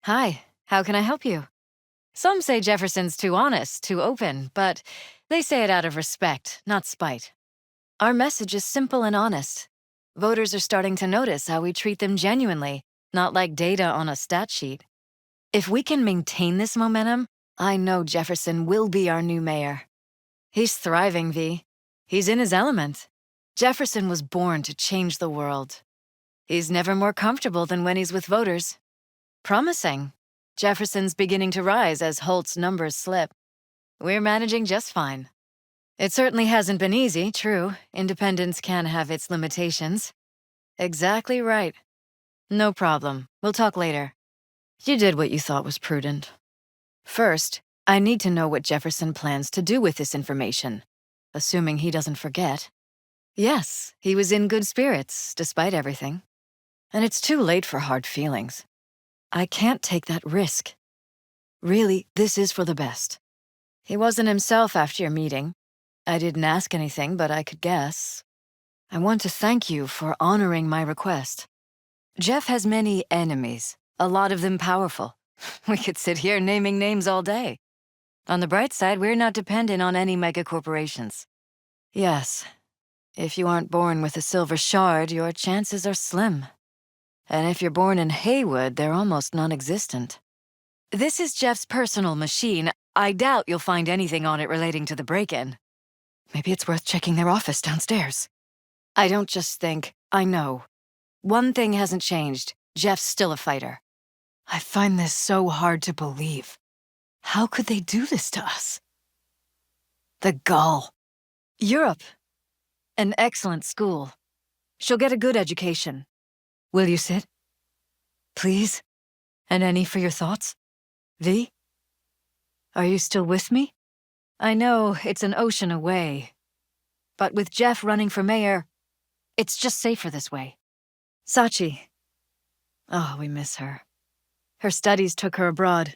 Hi, how can I help you? Some say Jefferson's too honest, too open, but they say it out of respect, not spite. Our message is simple and honest. Voters are starting to notice how we treat them genuinely, not like data on a stat sheet. If we can maintain this momentum, I know Jefferson will be our new mayor. He's thriving, V. He's in his element. Jefferson was born to change the world. He's never more comfortable than when he's with voters. Promising. Jefferson's beginning to rise as Holt's numbers slip. We're managing just fine. It certainly hasn't been easy, true. Independence can have its limitations. Exactly right. No problem. We'll talk later. You did what you thought was prudent. First, I need to know what Jefferson plans to do with this information, assuming he doesn't forget. Yes, he was in good spirits, despite everything. And it's too late for hard feelings. I can't take that risk. Really, this is for the best. He wasn't himself after your meeting. I didn't ask anything, but I could guess. I want to thank you for honoring my request. Jeff has many enemies, a lot of them powerful. We could sit here naming names all day. On the bright side, we're not dependent on any megacorporations. Yes, if you aren't born with a silver shard, your chances are slim. And if you're born in Haywood, they're almost non-existent. This is Jeff's personal machine. I doubt you'll find anything on it relating to the break-in. Maybe it's worth checking their office downstairs. I don't just think, I know. One thing hasn't changed. Jeff's still a fighter. I find this so hard to believe. How could they do this to us? The gall. Europe. An excellent school. She'll get a good education. Will you sit? Please? And any for your thoughts? V? Are you still with me? I know it's an ocean away. But with Jeff running for mayor, it's just safer this way. Sachi. Oh, we miss her. Her studies took her abroad.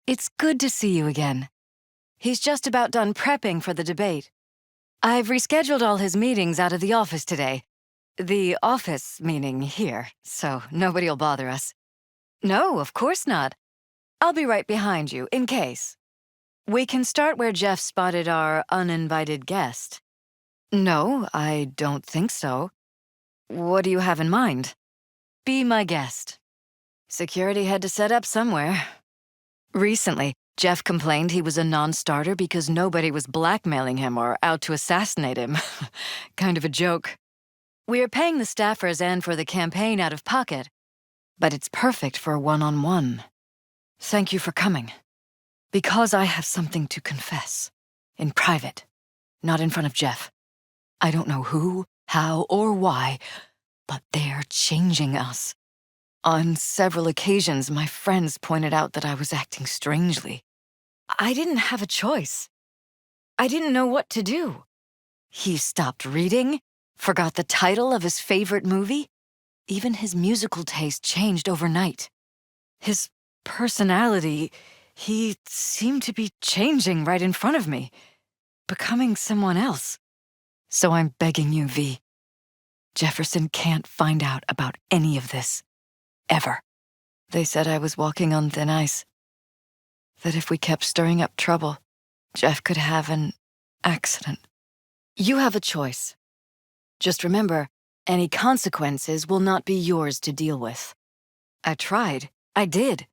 It's good to see you again. He's just about done prepping for the debate. I've rescheduled all his meetings out of the office today. The office meaning here, so nobody'll bother us. No, of course not. I'll be right behind you, in case. We can start where Jeff spotted our uninvited guest. No, I don't think so. What do you have in mind? Be my guest. Security had to set up somewhere. Recently, Jeff complained he was a non-starter because nobody was blackmailing him or out to assassinate him. Kind of a joke. We are paying the staffers and for the campaign out of pocket, but it's perfect for a one-on-one. Thank you for coming. Because I have something to confess. In private, not in front of Jeff. I don't know who, how, or why, but they're changing us. On several occasions, my friends pointed out that I was acting strangely. I didn't have a choice. I didn't know what to do. He stopped reading, forgot the title of his favorite movie. Even his musical taste changed overnight. His personality, he seemed to be changing right in front of me, becoming someone else. So I'm begging you, V. Jefferson can't find out about any of this. Ever. They said I was walking on thin ice. That if we kept stirring up trouble, Jeff could have an accident. You have a choice. Just remember, any consequences will not be yours to deal with. I tried. I did.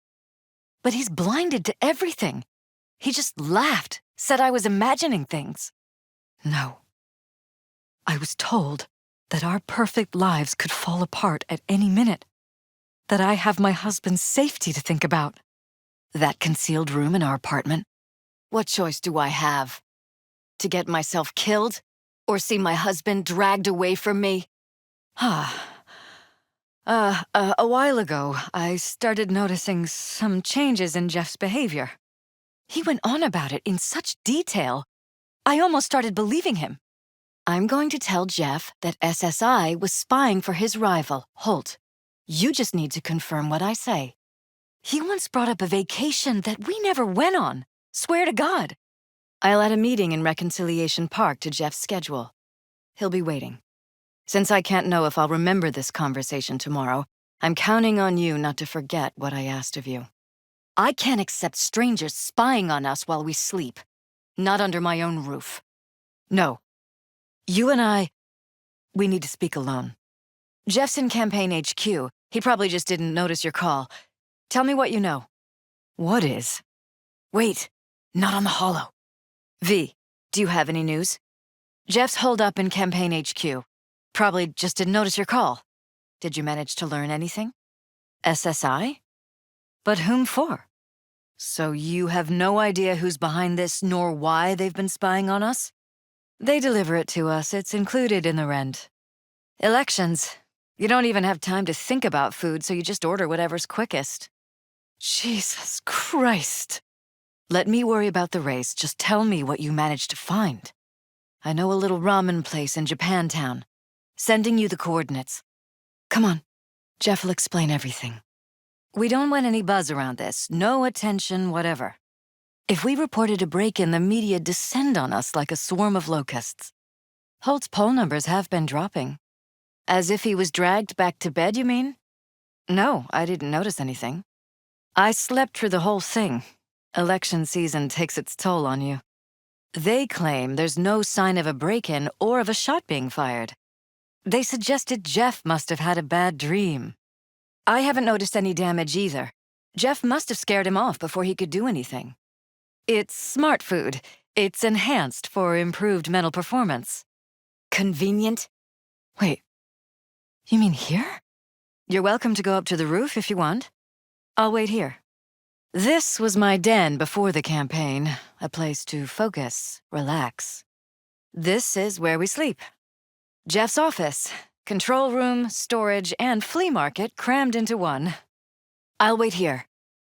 But he's blinded to everything. He just laughed, said I was imagining things. No. I was told that our perfect lives could fall apart at any minute. That I have my husband's safety to think about. That concealed room in our apartment. What choice do I have? To get myself killed? Or see my husband dragged away from me? A while ago, I started noticing some changes in Jeff's behavior. He went on about it in such detail. I almost started believing him. I'm going to tell Jeff that SSI was spying for his rival, Holt. You just need to confirm what I say. He once brought up a vacation that we never went on. Swear to God. I'll add a meeting in Reconciliation Park to Jeff's schedule. He'll be waiting. Since I can't know if I'll remember this conversation tomorrow, I'm counting on you not to forget what I asked of you. I can't accept strangers spying on us while we sleep. Not under my own roof. No. You and we need to speak alone. Jeff's in Campaign HQ. He probably just didn't notice your call. Tell me what you know. What is? Wait, not on the holo. V, do you have any news? Jeff's holed up in Campaign HQ. Probably just didn't notice your call. Did you manage to learn anything? SSI? But whom for? So you have no idea who's behind this, nor why they've been spying on us? They deliver it to us. It's included in the rent. Elections. You don't even have time to think about food, so you just order whatever's quickest. Jesus Christ. Let me worry about the race. Just tell me what you managed to find. I know a little ramen place in Japantown. Sending you the coordinates. Come on. Jeff will explain everything. We don't want any buzz around this. No attention, whatever. If we reported a break-in, the media descend on us like a swarm of locusts. Holt's poll numbers have been dropping. As if he was dragged back to bed, you mean? No, I didn't notice anything. I slept through the whole thing. Election season takes its toll on you. They claim there's no sign of a break-in or of a shot being fired. They suggested Jeff must have had a bad dream. I haven't noticed any damage either. Jeff must have scared him off before he could do anything. It's smart food. It's enhanced for improved mental performance. Convenient? Wait, you mean here? You're welcome to go up to the roof if you want. I'll wait here. This was my den before the campaign, a place to focus, relax. This is where we sleep. Jeff's office, control room, storage, and flea market crammed into one. I'll wait here.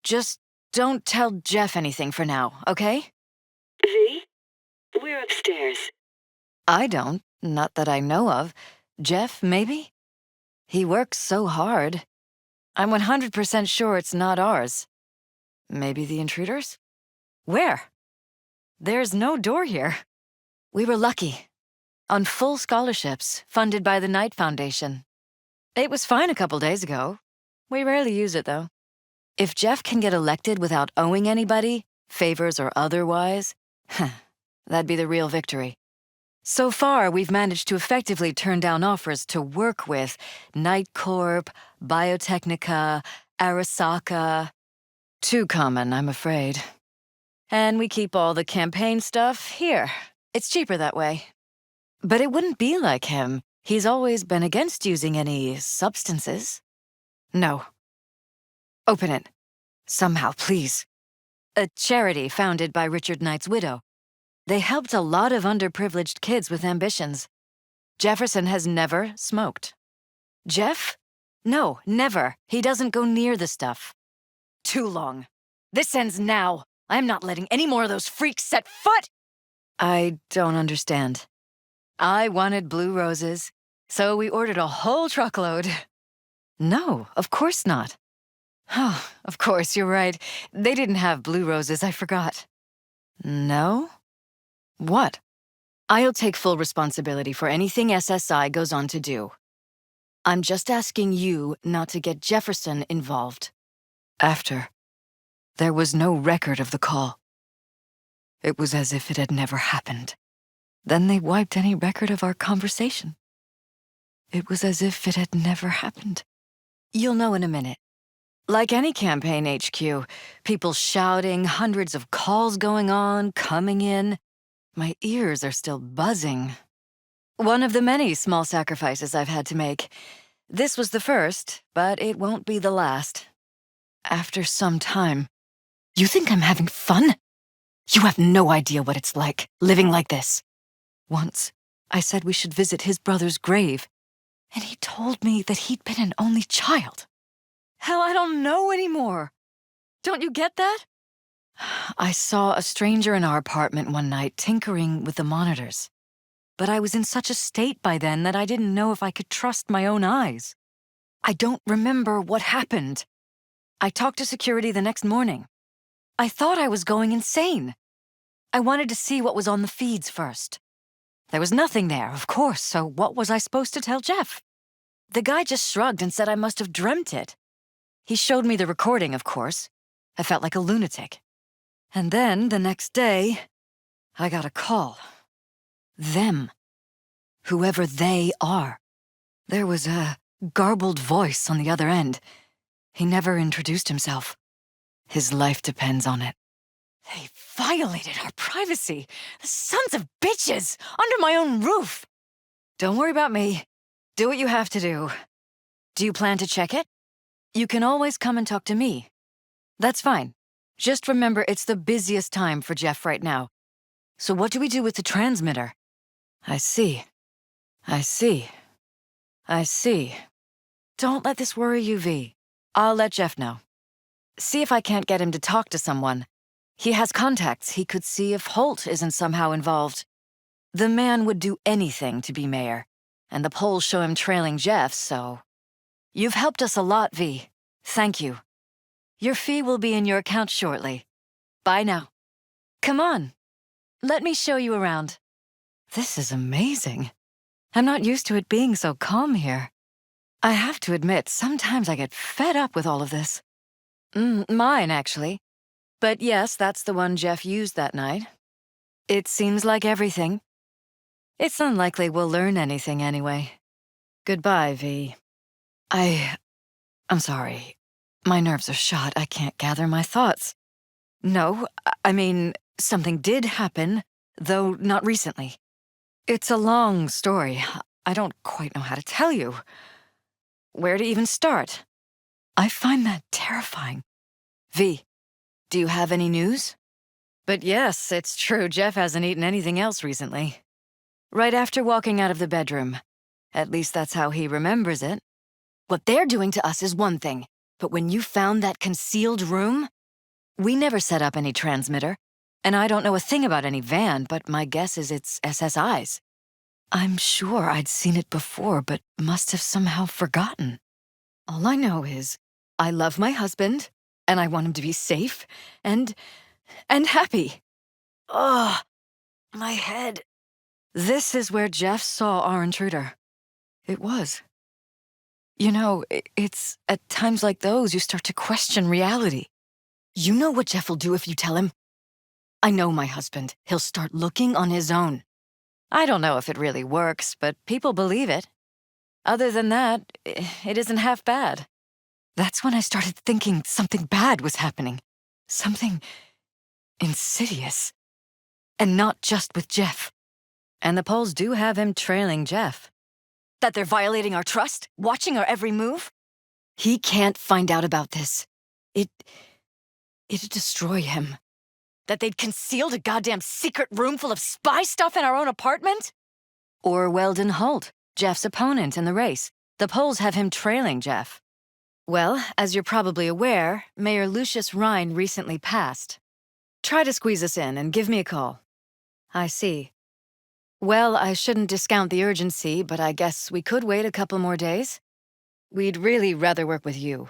Just don't tell Jeff anything for now, okay? V? We're upstairs. I don't, not that I know of. Jeff, maybe? He works so hard. I'm 100% sure it's not ours. Maybe the intruders? Where? There's no door here. We were lucky. On full scholarships, funded by the Knight Foundation. It was fine a couple days ago. We rarely use it, though. If Jeff can get elected without owing anybody, favors or otherwise, that'd be the real victory. So far, we've managed to effectively turn down offers to work with Knight Corp, Biotechnica, Arasaka. Too common, I'm afraid. And we keep all the campaign stuff here. It's cheaper that way. But it wouldn't be like him. He's always been against using any substances. No. Open it. Somehow, please. A charity founded by Richard Knight's widow. They helped a lot of underprivileged kids with ambitions. Jefferson has never smoked. Jeff? No, never. He doesn't go near the stuff. Too long. This ends now. I'm not letting any more of those freaks set foot! I don't understand. I wanted blue roses, so we ordered a whole truckload. No, of course not. Oh, of course, you're right. They didn't have blue roses, I forgot. No? What? I'll take full responsibility for anything SSI goes on to do. I'm just asking you not to get Jefferson involved. After, there was no record of the call. It was as if it had never happened. Then they wiped any record of our conversation. It was as if it had never happened. You'll know in a minute. Like any campaign HQ, people shouting, hundreds of calls going on, coming in. My ears are still buzzing. One of the many small sacrifices I've had to make. This was the first, but it won't be the last. After some time. You think I'm having fun? You have no idea what it's like, living like this. Once, I said we should visit his brother's grave, and he told me that he'd been an only child. Hell, I don't know anymore. Don't you get that? I saw a stranger in our apartment one night tinkering with the monitors. But I was in such a state by then that I didn't know if I could trust my own eyes. I don't remember what happened. I talked to security the next morning. I thought I was going insane. I wanted to see what was on the feeds first. There was nothing there, of course, so what was I supposed to tell Jeff? The guy just shrugged and said I must have dreamt it. He showed me the recording, of course. I felt like a lunatic. And then, the next day, I got a call. Them. Whoever they are. There was a garbled voice on the other end. He never introduced himself. His life depends on it. They violated our privacy. The sons of bitches! Under my own roof! Don't worry about me. Do what you have to do. Do you plan to check it? You can always come and talk to me. That's fine. Just remember it's the busiest time for Jeff right now. So what do we do with the transmitter? I see. I see. I see. Don't let this worry you, V. I'll let Jeff know. See if I can't get him to talk to someone. He has contacts. He could see if Holt isn't somehow involved. The man would do anything to be mayor, and the polls show him trailing Jeff, so... You've helped us a lot, V. Thank you. Your fee will be in your account shortly. Bye now. Come on. Let me show you around. This is amazing. I'm not used to it being so calm here. I have to admit, sometimes I get fed up with all of this. Mine, actually. But yes, that's the one Jeff used that night. It seems like everything. It's unlikely we'll learn anything anyway. Goodbye, V. I'm sorry. My nerves are shot. I can't gather my thoughts. No, I mean, something did happen, though not recently. It's a long story. I don't quite know how to tell you. Where to even start? I find that terrifying. V, do you have any news? But yes, it's true, Jeff hasn't eaten anything else recently. Right after walking out of the bedroom. At least that's how he remembers it. What they're doing to us is one thing, but when you found that concealed room... We never set up any transmitter, and I don't know a thing about any van, but my guess is it's SSI's. I'm sure I'd seen it before, but must have somehow forgotten. All I know is I love my husband, and I want him to be safe and happy. Ugh, my head. This is where Jeff saw our intruder. It was. You know, it's at times like those you start to question reality. You know what Jeff will do if you tell him? I know my husband. He'll start looking on his own. I don't know if it really works, but people believe it. Other than that, it isn't half bad. That's when I started thinking something bad was happening. Something insidious. And not just with Jeff. And the polls do have him trailing Jeff. That they're violating our trust? Watching our every move? He can't find out about this. It'd destroy him. That they'd concealed a goddamn secret room full of spy stuff in our own apartment? Or Weldon Holt, Jeff's opponent in the race. The polls have him trailing Jeff. Well, as you're probably aware, Mayor Lucius Rhine recently passed. Try to squeeze us in and give me a call. I see. Well, I shouldn't discount the urgency, but I guess we could wait a couple more days. We'd really rather work with you.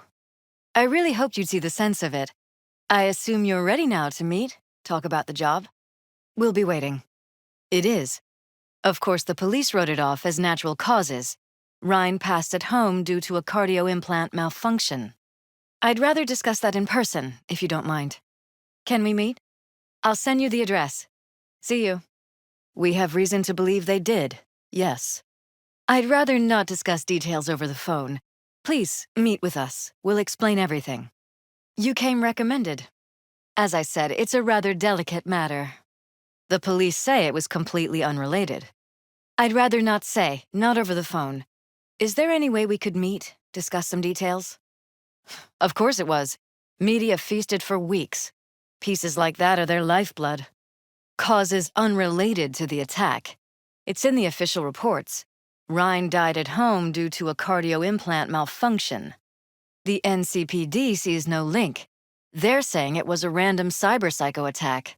I really hoped you'd see the sense of it. I assume you're ready now to meet, talk about the job. We'll be waiting. It is. Of course, the police wrote it off as natural causes. Rhine passed at home due to a cardio implant malfunction. I'd rather discuss that in person, if you don't mind. Can we meet? I'll send you the address. See you. We have reason to believe they did, yes. I'd rather not discuss details over the phone. Please, meet with us. We'll explain everything. You came recommended. As I said, it's a rather delicate matter. The police say it was completely unrelated. I'd rather not say, not over the phone. Is there any way we could meet, discuss some details? Of course it was. Media feasted for weeks. Pieces like that are their lifeblood. Causes unrelated to the attack. It's in the official reports. Rhine died at home due to a cardio implant malfunction. The NCPD sees no link. They're saying it was a random cyberpsycho attack.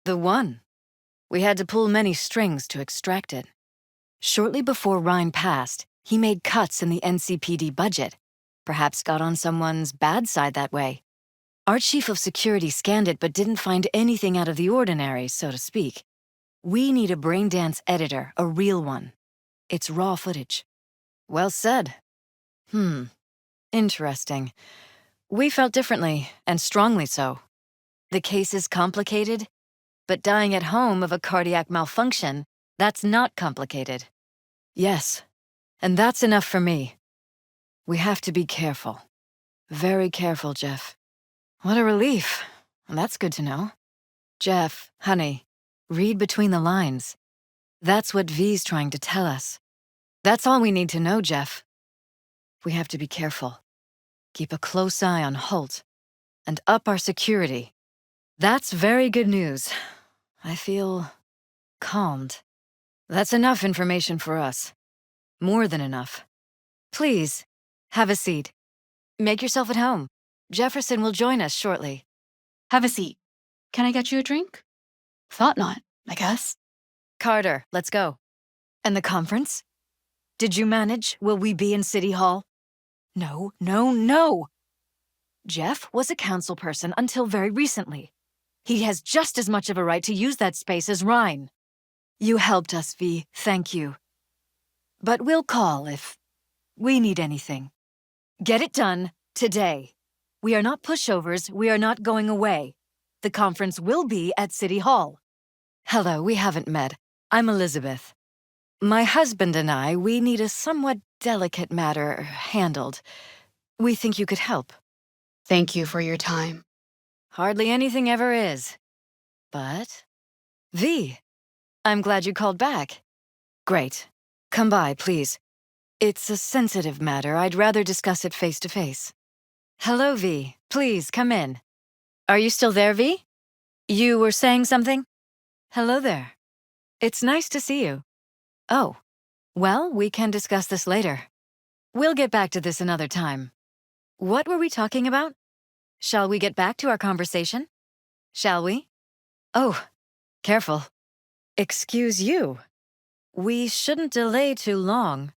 The one. We had to pull many strings to extract it. Shortly before Rhine passed, he made cuts in the NCPD budget. Perhaps got on someone's bad side that way. Our chief of security scanned it but didn't find anything out of the ordinary, so to speak. We need a braindance editor, a real one. It's raw footage. Well said. Interesting. We felt differently, and strongly so. The case is complicated, but dying at home of a cardiac malfunction, that's not complicated. Yes, and that's enough for me. We have to be careful. Very careful, Jeff. What a relief. That's good to know. Jeff, honey, read between the lines. That's what V's trying to tell us. That's all we need to know, Jeff. We have to be careful. Keep a close eye on Holt, and up our security. That's very good news. I feel calmed. That's enough information for us. More than enough. Please, have a seat. Make yourself at home. Jefferson will join us shortly. Have a seat. Can I get you a drink? Thought not, I guess. Carter, let's go. And the conference? Did you manage? Will we be in City Hall? No, no, no! Jeff was a council person until very recently. He has just as much of a right to use that space as Ryan. You helped us, V. Thank you. But we'll call if we need anything. Get it done today. We are not pushovers. We are not going away. The conference will be at City Hall. Hello, we haven't met. I'm Elizabeth. My husband and I, we need a somewhat delicate matter handled. We think you could help. Thank you for your time. Hardly anything ever is. But... V, I'm glad you called back. Great. Come by, please. It's a sensitive matter. I'd rather discuss it face to face. Hello, V. Please, come in. Are you still there, V? You were saying something? Hello there. It's nice to see you. Oh, well, we can discuss this later. We'll get back to this another time. What were we talking about? Shall we get back to our conversation? Shall we? Oh, careful. Excuse you. We shouldn't delay too long.